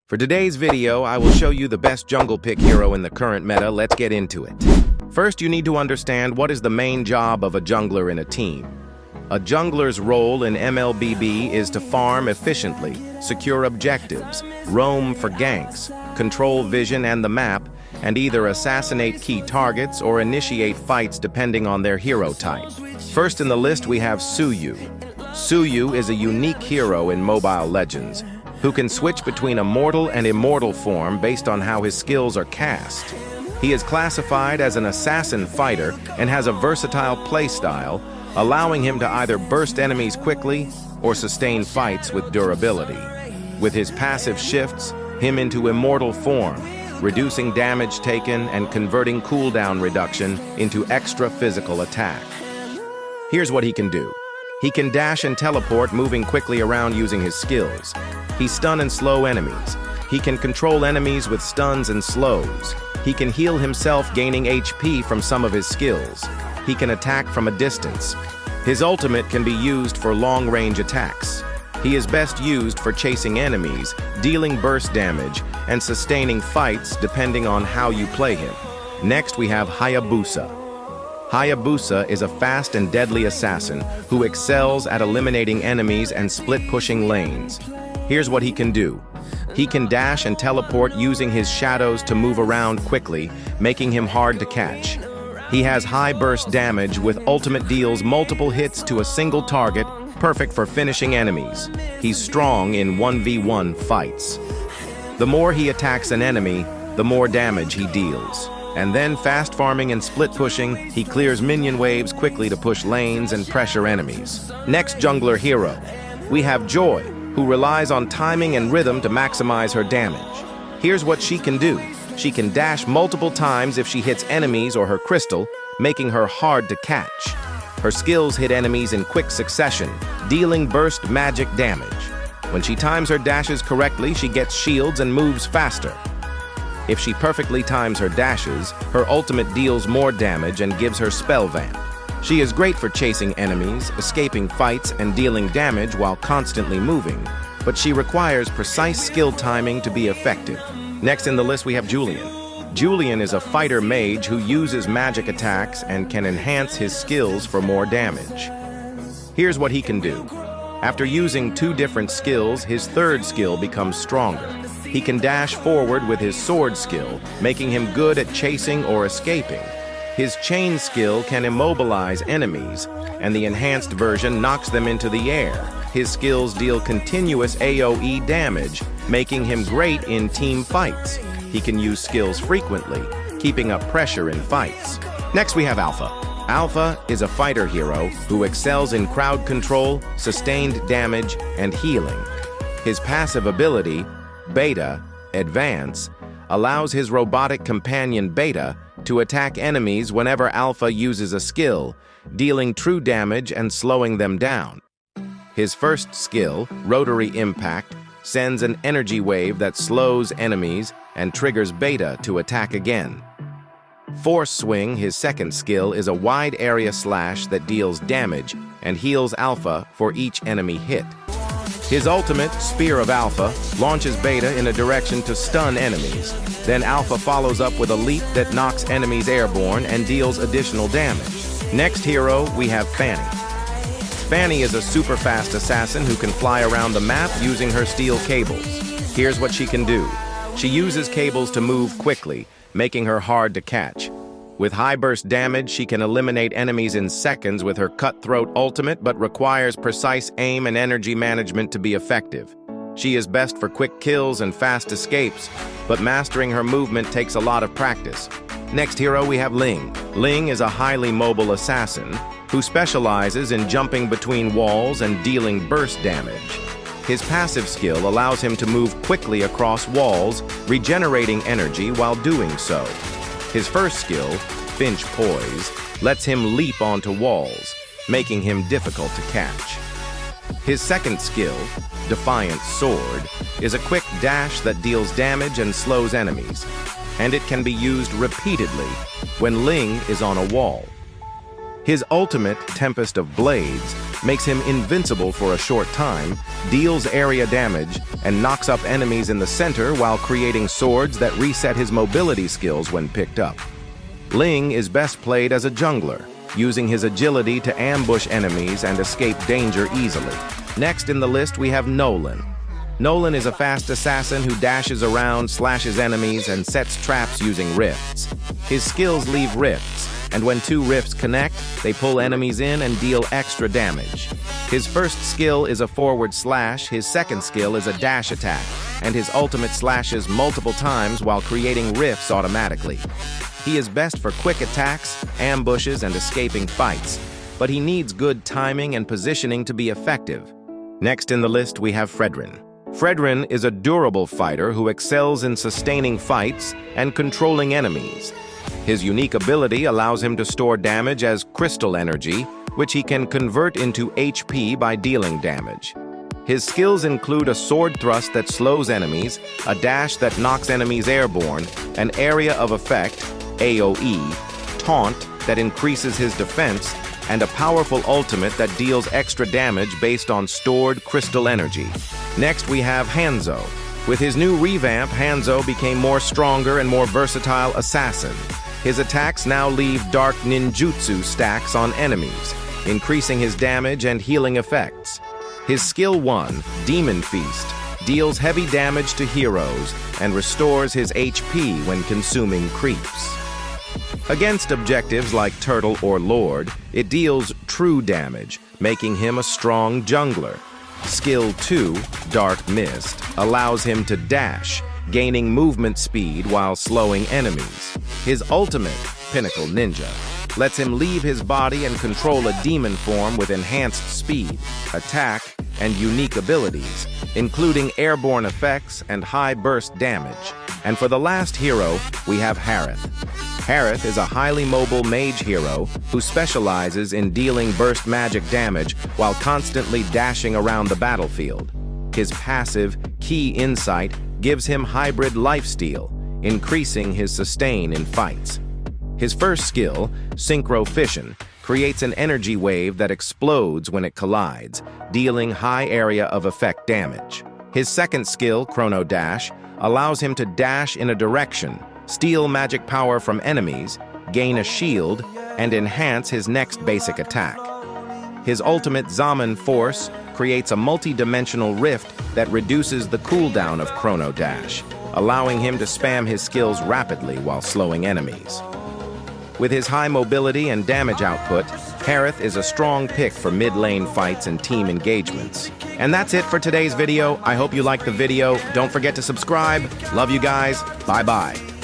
For today's video, I will show you the best jungle pick hero in the current meta. Let's get into it. First, you need to understand what is the main job of a jungler in a team. A jungler's role in MLBB is to farm efficiently, secure objectives, roam for ganks, control vision and the map, and either assassinate key targets or initiate fights depending on their hero type. First in the list we have Suyu. Suyu is a unique hero in Mobile Legends, who can switch between a mortal and immortal form based on how his skills are cast. He is classified as an assassin fighter and has a versatile playstyle, allowing him to either burst enemies quickly or sustain fights with durability. With his passive shifts him into immortal form, reducing damage taken and converting cooldown reduction into extra physical attack. Here's what he can do. He can dash and teleport, moving quickly around using his skills. He stun and slow enemies. He can control enemies with stuns and slows. He can heal himself, gaining HP from some of his skills. He can attack from a distance. His ultimate can be used for long-range attacks. He is best used for chasing enemies, dealing burst damage, and sustaining fights depending on how you play him. Next we have Hayabusa. Hayabusa is a fast and deadly assassin who excels at eliminating enemies and split-pushing lanes. Here's what he can do. He can dash and teleport using his shadows to move around quickly, making him hard to catch. He has high burst damage with ultimate deals multiple hits to a single target, perfect for finishing enemies. He's strong in 1v1 fights. The more he attacks an enemy, the more damage he deals. And then fast farming and split pushing, he clears minion waves quickly to push lanes and pressure enemies. Next jungler hero, we have Joy, who relies on timing and rhythm to maximize her damage. Here's what she can do. She can dash multiple times if she hits enemies or her crystal, making her hard to catch. Her skills hit enemies in quick succession, dealing burst magic damage. When she times her dashes correctly, she gets shields and moves faster. If she perfectly times her dashes, her ultimate deals more damage and gives her spell vamp. She is great for chasing enemies, escaping fights, and dealing damage while constantly moving, but she requires precise skill timing to be effective. Next in the list we have Julian. Julian is a fighter mage who uses magic attacks and can enhance his skills for more damage. Here's what he can do. After using two different skills, his third skill becomes stronger. He can dash forward with his sword skill, making him good at chasing or escaping. His chain skill can immobilize enemies, and the enhanced version knocks them into the air. His skills deal continuous AoE damage, making him great in team fights. He can use skills frequently, keeping up pressure in fights. Next we have Alpha. Alpha is a fighter hero who excels in crowd control, sustained damage, and healing. His passive ability, Beta, Advance, allows his robotic companion Beta to attack enemies whenever Alpha uses a skill, dealing true damage and slowing them down. His first skill, Rotary Impact, sends an energy wave that slows enemies and triggers Beta to attack again. Force Swing, his second skill, is a wide area slash that deals damage and heals Alpha for each enemy hit. His ultimate, Spear of Alpha, launches Beta in a direction to stun enemies. Then Alpha follows up with a leap that knocks enemies airborne and deals additional damage. Next hero, we have Fanny. Fanny is a super fast assassin who can fly around the map using her steel cables. Here's what she can do. She uses cables to move quickly, making her hard to catch. With high burst damage, she can eliminate enemies in seconds with her cutthroat ultimate, but requires precise aim and energy management to be effective. She is best for quick kills and fast escapes, but mastering her movement takes a lot of practice. Next hero we have Ling. Ling is a highly mobile assassin who specializes in jumping between walls and dealing burst damage. His passive skill allows him to move quickly across walls, regenerating energy while doing so. His first skill, Finch Poise, lets him leap onto walls, making him difficult to catch. His second skill, Defiant Sword, is a quick dash that deals damage and slows enemies, and it can be used repeatedly when Ling is on a wall. His ultimate, Tempest of Blades, makes him invincible for a short time, deals area damage, and knocks up enemies in the center while creating swords that reset his mobility skills when picked up. Ling is best played as a jungler, using his agility to ambush enemies and escape danger easily. Next in the list we have Nolan. Nolan is a fast assassin who dashes around, slashes enemies, and sets traps using rifts. His skills leave rifts, and when two rifts connect, they pull enemies in and deal extra damage. His first skill is a forward slash, his second skill is a dash attack, and his ultimate slashes multiple times while creating rifts automatically. He is best for quick attacks, ambushes, and escaping fights, but he needs good timing and positioning to be effective. Next in the list we have Fredrinn. Fredrinn is a durable fighter who excels in sustaining fights and controlling enemies. His unique ability allows him to store damage as crystal energy, which he can convert into HP by dealing damage. His skills include a sword thrust that slows enemies, a dash that knocks enemies airborne, an area of effect, AoE, taunt that increases his defense, and a powerful ultimate that deals extra damage based on stored crystal energy. Next we have Hanzo. With his new revamp, Hanzo became more stronger and more versatile assassin. His attacks now leave dark ninjutsu stacks on enemies, increasing his damage and healing effects. His skill 1, Demon Feast, deals heavy damage to heroes and restores his HP when consuming creeps. Against objectives like Turtle or Lord, it deals true damage, making him a strong jungler. Skill 2, Dark Mist, allows him to dash, gaining movement speed while slowing enemies. His ultimate, Pinnacle Ninja, lets him leave his body and control a demon form with enhanced speed, attack, and unique abilities, including airborne effects and high burst damage. And for the last hero, we have Harith. Harith is a highly mobile mage hero who specializes in dealing burst magic damage while constantly dashing around the battlefield. His passive, Key Insight, gives him hybrid lifesteal, increasing his sustain in fights. His first skill, Synchro Fission, creates an energy wave that explodes when it collides, dealing high area of effect damage. His second skill, Chrono Dash, allows him to dash in a direction, steal magic power from enemies, gain a shield, and enhance his next basic attack. His ultimate Zaman Force creates a multi-dimensional rift that reduces the cooldown of Chrono Dash, allowing him to spam his skills rapidly while slowing enemies. With his high mobility and damage output, Harith is a strong pick for mid-lane fights and team engagements. And that's it for today's video. I hope you liked the video. Don't forget to subscribe. Love you guys. Bye-bye.